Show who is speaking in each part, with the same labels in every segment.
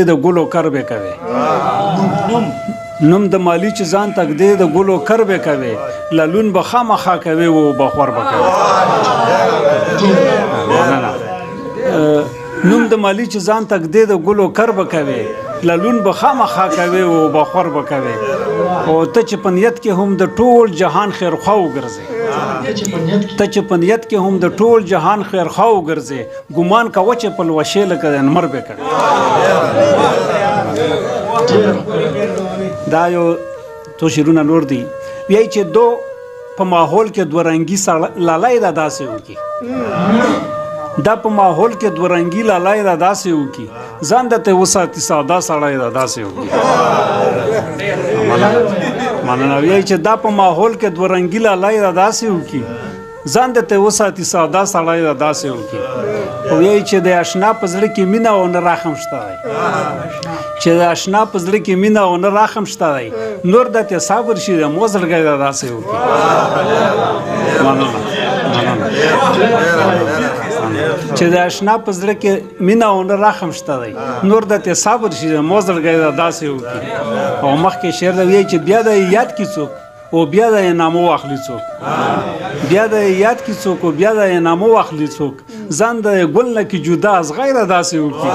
Speaker 1: د ګلو کر به کوي نوم د مالی چې ځان تک دی د ګلو کر به کوي لالون به خامخا کوي او بخور به کوي نوم د مالی چې ځان تک دی د ګلو کر به کوي لالون به خامخا کوي او بخور به کوي او ته چې په نیت کې هم د ټول جهان خیرخوا وګرځې ته چې په نیت کې هم د ټول جهان خیرخوا وګرځې ګمان کوه چې په لوشې لکه د انمر به کوي دا یو تو شیرونه نور دی وایي چې دو په ماحول کې دوه رنګي لالای دا داسې وکړي دا په ماحول کې دوه رنګي لالای دا داسې وکړي ځان د ته وساتي ساده سړی دا داسې وکړي مننه وایي چې دا په ماحول کې دوه رنګي لالای دا داسې وکړي ځان د ته وساتي ساده سړی دا داسې وکړي او وایي چې د آشنا په زړه کې مینه او نه راخم شته دی چې د آشنا په زړه کې مینه او نه راخم شته دی نور د ته صبر شي د مو زړګی دا داسې وکړي چې د آشنا په زړه کې مینه او نه راخم شته دی نور د ته صبر شي د مو زړګی دا داسې وکړي او مخکې شعر دی وایي چې بیا د یاد کې څوک او بیا د انامو واخلي څوک بیا د یاد کې څوک او بیا د انامو واخلي څوک ځان د ګل نه کې جدا از غیره داسې وکړي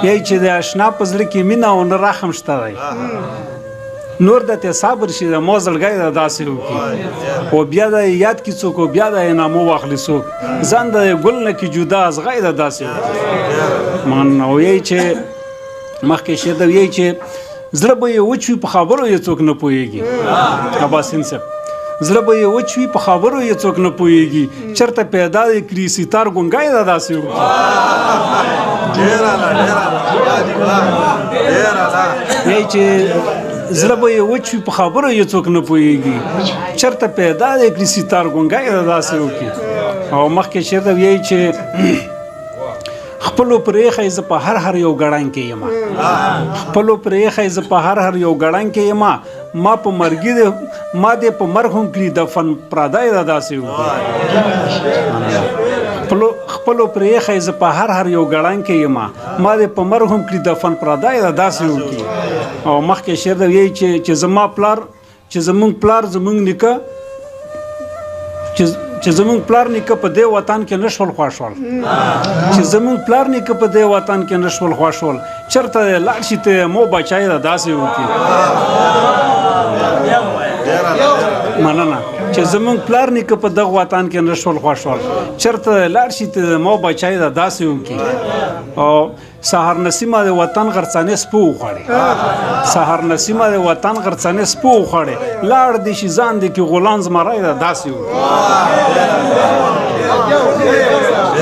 Speaker 1: یای چې د آشنا په زړه کې مینه او نه رحم شته دی نور د ته صبر شي د مو زړګی دا داسې وکړي او بیا د یاد کې څوک او بیا د انامو واخلي څوک ځان د ګل نه کې جدا از غیره داسې وکړي من او یای چې مخکې شعر دی وایي چې زړه به یې وچ وي په خبرو یې څوک نه پوهېږي عباسین صاحب زړه به یې وچ وي په خبرو یې څوک نه پوهېږي چېرته پیدا یې کړي ستار ګونګی دا داسې وکړي وایي چې زړه به یې وچ وي په خبرو یې څوک نه پوهېږي چېرته پیدا یې کړي ستار ګونګی دا داسې وکړي او مخکې شعر دی وایي چې خپلو پرېښی زه په هر یو ګړنګ کې یم خپلو پرېښی زه په هر یو ګړنګ کې یم ما په مرګي ما دې په مرګ هم کړي دفن پردی دا داسې وکړي خپلو پرېښی زه په هر یو ګړنګ کې یم ما دې په مرګ هم کړي دفن پردی دا داسې وکړي او مخکې شعر دی وایي چې زما پلار چې زمونږ پلار زمونږ نیکه چې زمونږ پلار نیکه په دې وطن کې نشول خوښول چې زمونږ پلار نیکه په دې وطن کې نشول خوښول چېرته لاړ شي ته مو بچای دا داسې وکړي مننه چې زمونږ پلار نیکه په دغه وطن کې نشول خوښول چېرته لاړ شي ته مو بچای دا داسې وکړي او سهار نسیمه د وطن غرڅانې سپو وخوړې سهار نسیمه د وطن غرڅانې سپو وخوړې لاړ دې شي ځان دې کې غلام زمری دا داسې وکړي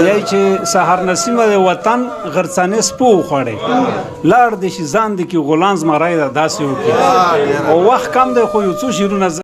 Speaker 1: یای چې سهار نسیمه د وطن غرڅانې سپو وخوړې لاړ دې شي ځان دې کې غلام زمری دا داسې وکړي او وخت کم دی خو یو څو شعرونه